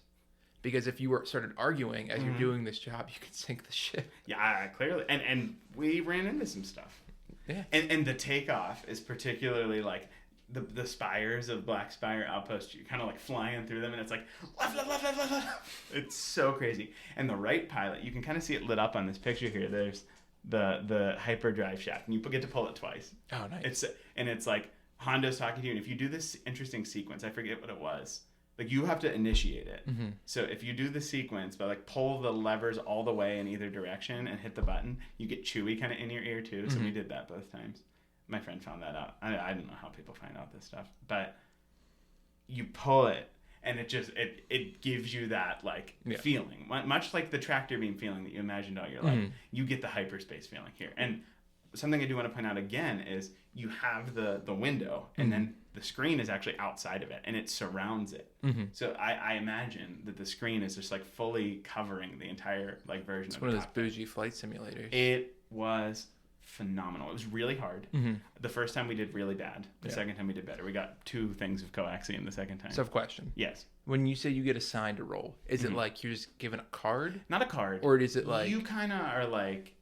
Because if you started arguing as you're doing this job, you could sink the ship. Yeah, clearly. And we ran into some stuff. Yeah. And the takeoff is particularly like the spires of Black Spire Outpost. You're kind of like flying through them, and it's like left, left, left, left, left, left. It's so crazy. And the right pilot, you can kind of see it lit up on this picture here. There's the hyperdrive shaft, and you get to pull it twice. Oh, nice. It's like Hondo's talking to you, and if you do this interesting sequence, I forget what it was. Like you have to initiate it. Mm-hmm. So if you do the sequence by like pull the levers all the way in either direction and hit the button, you get Chewie kind of in your ear too. So we did that both times. My friend found that out. I don't know how people find out this stuff, but you pull it and it gives you that like feeling, much like the tractor beam feeling that you imagined all your life. You get the hyperspace feeling here. And something I do want to point out again is you have the window, and then the screen is actually outside of it, and it surrounds it. So I imagine that the screen is just like fully covering the entire like version. It's of one of the those bougie flight simulators. It was phenomenal. It was really hard. The first time we did really bad. The second time we did better. We got 2 things of coaxium the second time. So, question. Yes. When you say you get assigned a role, is it like you're just given a card? Not a card. Or is it like... You kind of are like...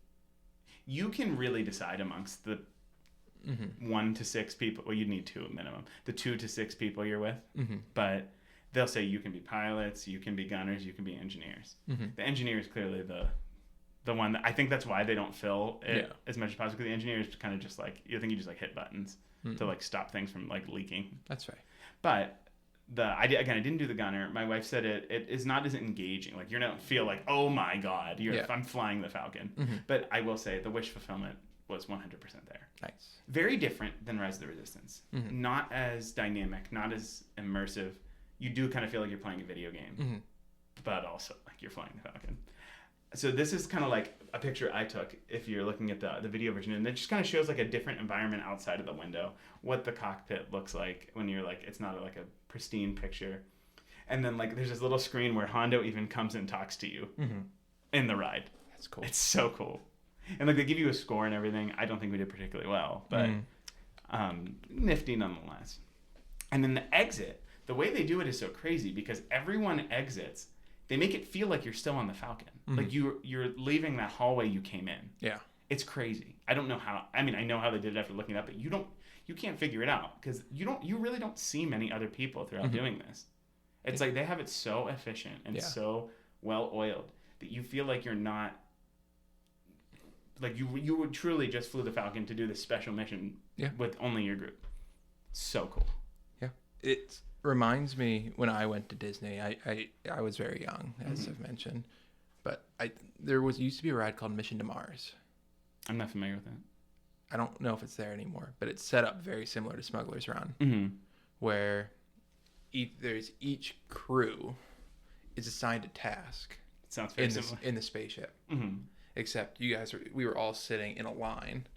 You can really decide amongst the 1 to 6 people. Well, you'd need 2 minimum. The 2 to 6 people you're with. But they'll say you can be pilots, you can be gunners, you can be engineers. The engineer is clearly the one that... I think that's why they don't fill it as much as possible. Because the engineer is kind of just like... You think you just like hit buttons to like stop things from like leaking. That's right. But... I didn't do the gunner. My wife said it is not as engaging. Like you don't feel like, oh my god, I'm flying the Falcon. But I will say the wish fulfillment was 100% there. Nice. Very different than Rise of the Resistance. Not as dynamic, not as immersive. You do kind of feel like you're playing a video game, but also like you're flying the Falcon. So this is kind of like a picture I took if you're looking at the video version, and it just kind of shows like a different environment outside of the window, what the cockpit looks like when you're like, it's not like a pristine picture. And then like there's this little screen where Hondo even comes and talks to you in the ride. That's cool. It's so cool. And like they give you a score and everything. I don't think we did particularly well, but nifty nonetheless. And then the exit, the way they do it is so crazy because everyone exits. They make it feel like you're still on the Falcon. Like you're leaving that hallway you came in. Yeah. It's crazy. I don't know how. I mean, I know how they did it after looking it up, but you can't figure it out because you really don't see many other people throughout doing this. It's like they have it so efficient and so well oiled that you feel like you're not like you would truly just flew the Falcon to do this special mission with only your group. So cool. Yeah. It reminds me when I went to Disney. I was very young, as I've mentioned, but there used to be a ride called Mission to Mars. I'm not familiar with that. I don't know if it's there anymore, but it's set up very similar to Smuggler's Run, where each crew is assigned a task. It sounds very similar. In the spaceship. Except we were all sitting in a line,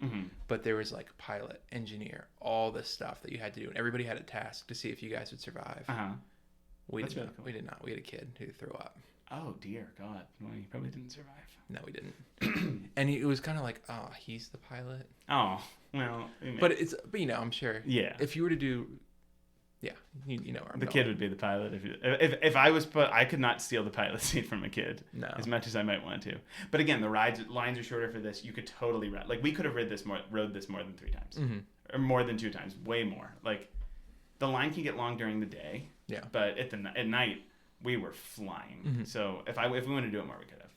but there was like pilot, engineer, all this stuff that you had to do, and everybody had a task to see if you guys would survive. We did not. We did not. We had a kid who threw up. Oh dear God! Well, you probably didn't survive. No, we didn't. And it was kind of like, oh, he's the pilot. Oh well. But you know, I'm sure. Yeah. If you were to do, yeah, you know where I'm the going. kid would be the pilot. If I was put, I could not steal the pilot seat from a kid. No. As much as I might want to. But again, the lines are shorter for this. You could totally ride. Like we could have rode this more than 3 times, or more than 2 times, way more. Like the line can get long during the day. Yeah. But at night we were flying. So if we wanted to do it more, we could have.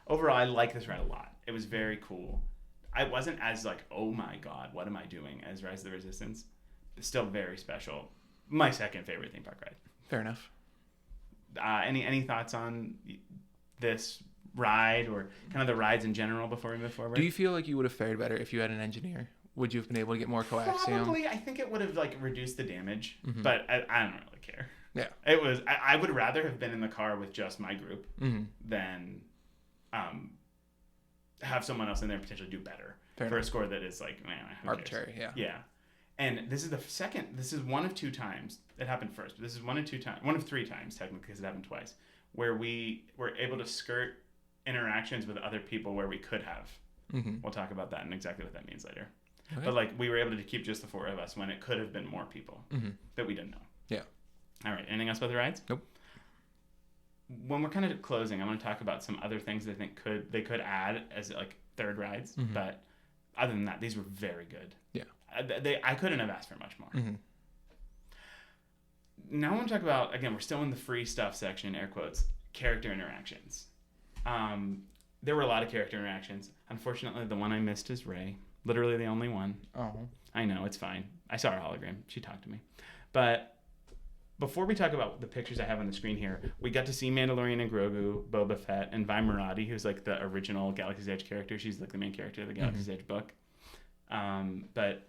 Overall, I like this ride a lot. It was very cool. I wasn't as like, oh my God, what am I doing as Rise of the Resistance. It's still very special. My second favorite theme park ride. Fair enough. Any thoughts on this ride or kind of the rides in general before we move forward? Do you feel like you would have fared better if you had an engineer? Would you have been able to get more coaxium? Probably. I think it would have like reduced the damage, but I don't really care. Yeah. It was. I would rather have been in the car with just my group than have someone else in there potentially do better for a score that is like, man, who arbitrary. Cares? Yeah. And this is the second. This is one of 2 times it happened first. But this is one of 3 times technically because it happened twice, where we were able to skirt interactions with other people where we could have. We'll talk about that and exactly what that means later. Okay. But like we were able to keep just the 4 of us when it could have been more people that we didn't know. Yeah. All right. Anything else about the rides? Nope. When we're kind of closing, I want to talk about some other things I think they could add as like third rides. But other than that, these were very good. Yeah. I couldn't have asked for much more. Now I want to talk about, again, we're still in the free stuff section, air quotes, character interactions. There were a lot of character interactions. Unfortunately, the one I missed is Rey. Literally the only one. Oh. I know, it's fine. I saw her hologram. She talked to me. But before we talk about the pictures I have on the screen here, we got to see Mandalorian and Grogu, Boba Fett, and Vi Moradi, who's like the original Galaxy's Edge character. She's like the main character of the Galaxy's Edge book. But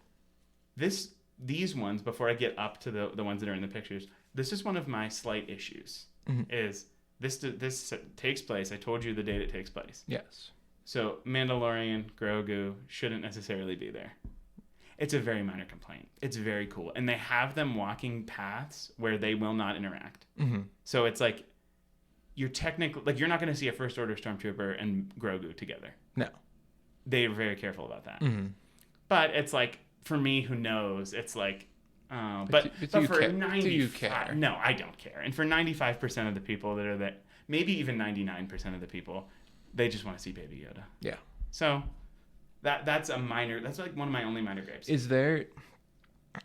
these ones, before I get up to the ones that are in the pictures, this is one of my slight issues. Is this takes place? I told you the date it takes place. Yes. So Mandalorian, Grogu shouldn't necessarily be there. It's a very minor complaint. It's very cool, and they have them walking paths where they will not interact. So it's like you're not going to see a First Order Stormtrooper and Grogu together. No. They are very careful about that. But it's like, for me, who knows, it's like, but for 95, do you care? No, I don't care. And for 95% of the people that are there, maybe even 99% of the people, they just want to see Baby Yoda. Yeah. So that's like one of my only minor gripes. Is there,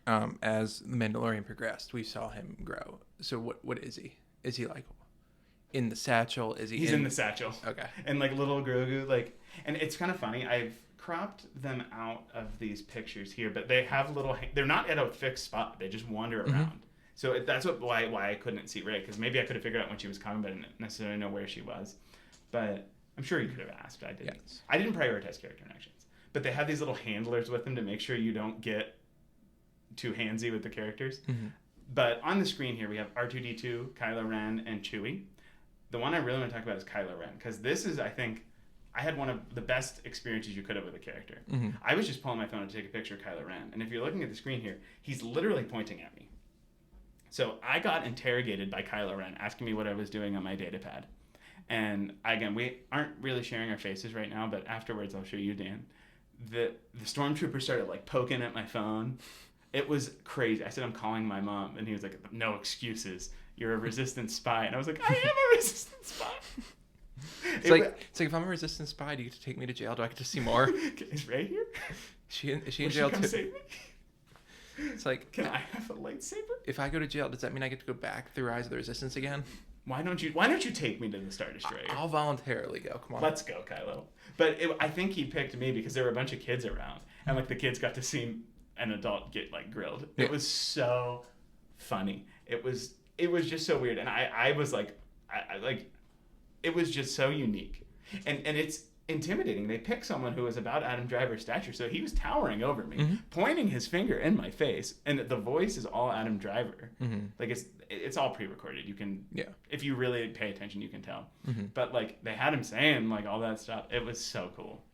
as The Mandalorian progressed, we saw him grow. So what is he? Is he like in the satchel? He's in the satchel. Okay. And like little Grogu, like, and it's kind of funny. I've cropped them out of these pictures here, but they have they're not at a fixed spot. They just wander around. So that's why I couldn't see Rey, because maybe I could have figured out when she was coming, but I didn't necessarily know where she was. But I'm sure you could have asked. I didn't. Yes. I didn't prioritize character interactions. But they have these little handlers with them to make sure you don't get too handsy with the characters. But on the screen here, we have R2-D2, Kylo Ren, and Chewie. The one I really want to talk about is Kylo Ren, because this is, I think, I had one of the best experiences you could have with a character. I was just pulling my phone to take a picture of Kylo Ren, and if you're looking at the screen here, he's literally pointing at me. So I got interrogated by Kylo Ren, asking me what I was doing on my datapad. And again, we aren't really sharing our faces right now, but afterwards I'll show you, Dan. The stormtrooper started like poking at my phone. It was crazy. I said, I'm calling my mom. And he was like, no excuses. You're a resistance spy. And I was like, I am a resistance spy. It's like if I'm a resistance spy, do you get to take me to jail? Do I get to see more? Is Rey here? Is she in jail too? Save me? It's like, can I have a lightsaber? If I go to jail, does that mean I get to go back through Rise of the Resistance again? Why don't you take me to the Star Destroyer? I'll voluntarily go. Come on. Let's go, Kylo. But I think he picked me because there were a bunch of kids around, and like the kids got to see an adult get like grilled. Yeah. It was so funny. It was just so weird, and I was like, it was just so unique, and it's intimidating. They picked someone who was about Adam Driver's stature, so he was towering over me, pointing his finger in my face, and the voice is all Adam Driver. Like it's all pre-recorded. You can, if you really pay attention, you can tell. But like they had him saying like all that stuff. It was so cool.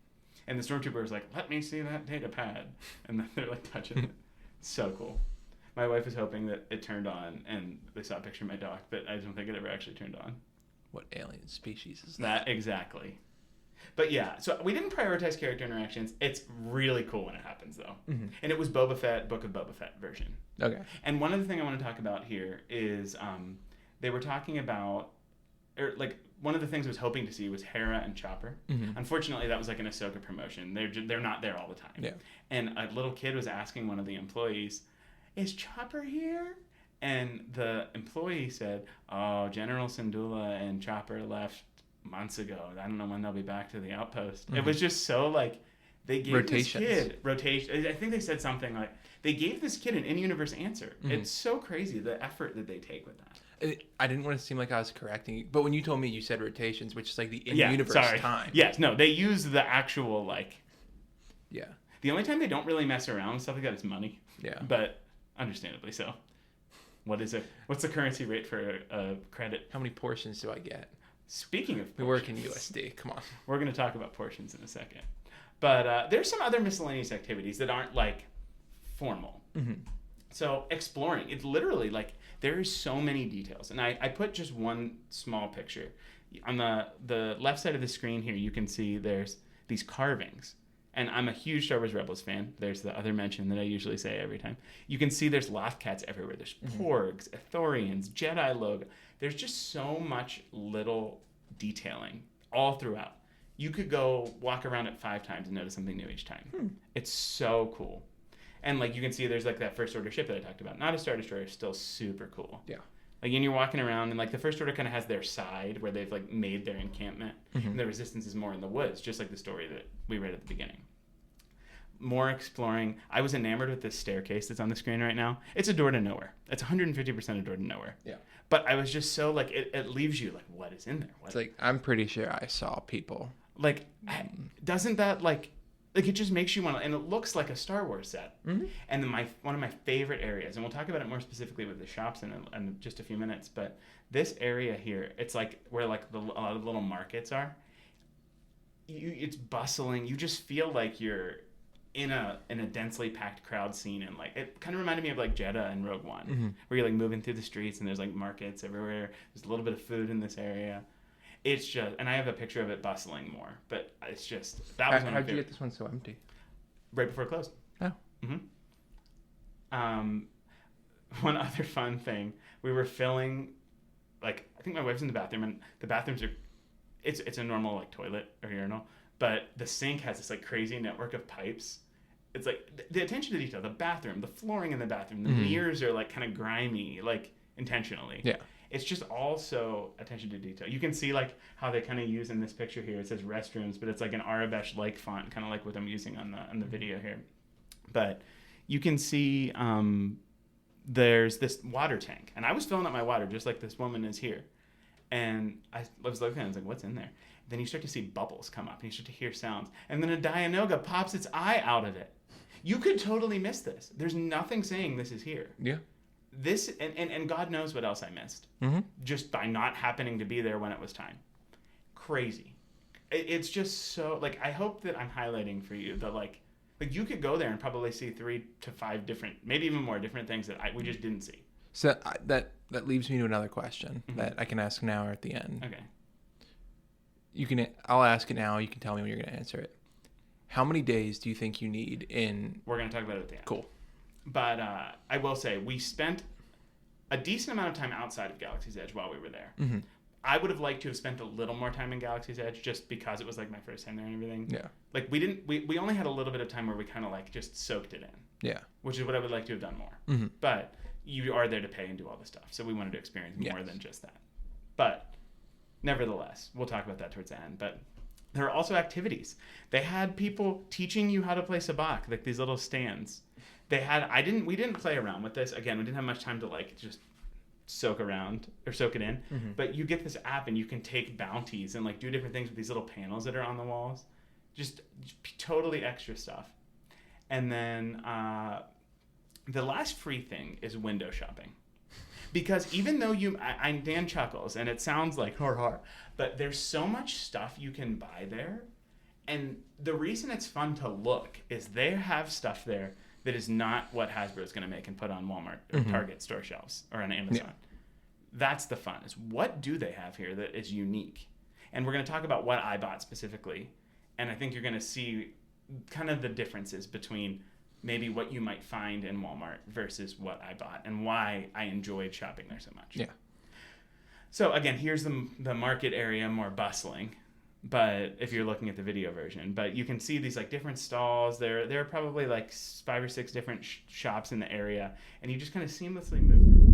And the stormtrooper was like, "Let me see that data pad," and then they're like touching it. So cool. My wife was hoping that it turned on, and they saw a picture of my dog, but I don't think it ever actually turned on. what alien species is That exactly. But yeah, so we didn't prioritize character interactions. It's really cool when it happens, though. Mm-hmm. And it was Boba Fett, Book of Boba Fett version. Okay. And one other thing I want to talk about here is they were talking about, or like one of the things I was hoping to see was Hera and Chopper. Mm-hmm. Unfortunately, that was like an Ahsoka promotion. They're not there all the time. Yeah. And a little kid was asking one of the employees, "Is Chopper here?" And the employee said, "Oh, General Syndulla and Chopper left months ago. I don't know when they'll be back to the outpost." Mm-hmm. It was just so like they gave Rotations. this kid rotation. I think they said something like they gave this kid an in-universe answer. Mm-hmm. It's so crazy the effort that they take with that. I didn't want to seem like I was correcting you, but when you told me you said rotations, which is like the in-universe time. Yes, no, they use the actual like. Yeah. The only time they don't really mess around with stuff like that is money. Yeah. But understandably so. What's the currency rate for a credit? How many portions do I get? Speaking of We portions, work in USD. Come on. we're going to talk about portions in a second. But there's some other miscellaneous activities that aren't like formal. Mm-hmm. So exploring, it's literally like there is so many details. And I put just one small picture. On the left side of the screen here, you can see there's these carvings. And I'm a huge Star Wars Rebels fan. There's the other mention that I usually say every time. You can see there's Lothcats everywhere. There's Porgs, Ithorians, Jedi logo. There's just so much little detailing all throughout. You could go walk around it 5 times and notice something new each time. It's so cool. And like you can see there's like that First Order ship that I talked about. Not a Star Destroyer, still super cool. Yeah. Like, and you're walking around, and like the First Order kind of has their side where they've like made their encampment, and the Resistance is more in the woods, just like the story that we read at the beginning. More exploring. I was enamored with this staircase that's on the screen right now. It's a door to nowhere. It's 150% a door to nowhere. Yeah. But I was just so like it leaves you like, what is in there? What? It's like I'm pretty sure I saw people. Like, doesn't that like it just makes you want to, and it looks like a Star Wars set. Mm-hmm. And then one of my favorite areas, and we'll talk about it more specifically with the shops in just a few minutes, but this area here, it's like where like a lot of the little markets are. It's bustling. You just feel like you're in a densely packed crowd scene, and like it kind of reminded me of like Jeddah and Rogue One, where you're like moving through the streets and there's like markets everywhere. There's a little bit of food in this area. It's just, and I have a picture of it bustling more, but it's just that was How'd you get this one so empty? Right before it closed. Oh. One other fun thing, we were filling, like I think my wife's in the bathroom, and the bathrooms are, it's a normal like toilet or urinal, but the sink has this like crazy network of pipes. It's like the attention to detail, the bathroom, the flooring in the bathroom, the mirrors are like kind of grimy, like intentionally. Yeah. It's just also attention to detail. You can see like how they kind of use in this picture here. It says restrooms, but it's like an Arabesh like font, kind of like what I'm using on the video here. But you can see there's this water tank, and I was filling up my water just like this woman is here. And I was looking at it, I was like, what's in there? Then you start to see bubbles come up, and you start to hear sounds. And then a Dianoga pops its eye out of it. You could totally miss this. There's nothing saying this is here. Yeah. This, and God knows what else I missed. Just by not happening to be there when it was time. Crazy. It's just so, like, I hope that I'm highlighting for you that, like you could go there and probably see 3 to 5 different, maybe even more different things that we just didn't see. So that leads me to another question that I can ask now or at the end. Okay. I'll ask it now. You can tell me when you're going to answer it. How many days do you think you need in? We're going to talk about it at the end. Cool. But I will say, we spent a decent amount of time outside of Galaxy's Edge while we were there. I would have liked to have spent a little more time in Galaxy's Edge just because it was like my first time there and everything. Yeah. Like we only had a little bit of time where we kind of like just soaked it in. Yeah. Which is what I would like to have done more. But you are there to pay and do all the stuff. So we wanted to experience more than just that. But nevertheless, we'll talk about that towards the end. But there are also activities. They had people teaching you how to play sabacc, like these little stands. We didn't play around with this. Again, we didn't have much time to like just soak it in. But you get this app and you can take bounties and like do different things with these little panels that are on the walls. Just totally extra stuff. And then the last free thing is window shopping. Because even though Dan chuckles and it sounds like har, but there's so much stuff you can buy there. And the reason it's fun to look is they have stuff there that is not what Hasbro's going to make and put on Walmart or Target store shelves or on Amazon. That's the fun, is what do they have here that is unique? And we're going to talk about what I bought specifically. And I think you're going to see kind of the differences between maybe what you might find in Walmart versus what I bought and why I enjoyed shopping there so much. Yeah. So again, here's the market area, more bustling, but if you're looking at the video version, but you can see these like different stalls. There are probably like 5 or 6 different shops in the area, and you just kind of seamlessly move through.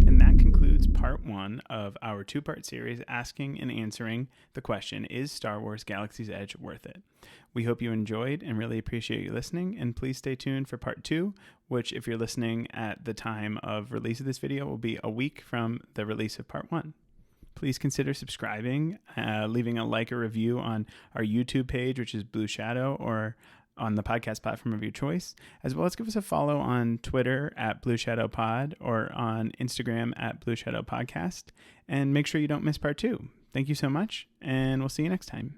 And that concludes part 1 of our 2-part series asking and answering the question, is Star Wars Galaxy's Edge worth it? We hope you enjoyed and really appreciate you listening, and please stay tuned for part 2, which if you're listening at the time of release of this video will be a week from the release of part 1. Please consider subscribing, leaving a like or review on our YouTube page, which is Blue Shadow, or on the podcast platform of your choice, as well as give us a follow on Twitter at Blue Shadow Pod or on Instagram at Blue Shadow Podcast. And make sure you don't miss part 2. Thank you so much, and we'll see you next time.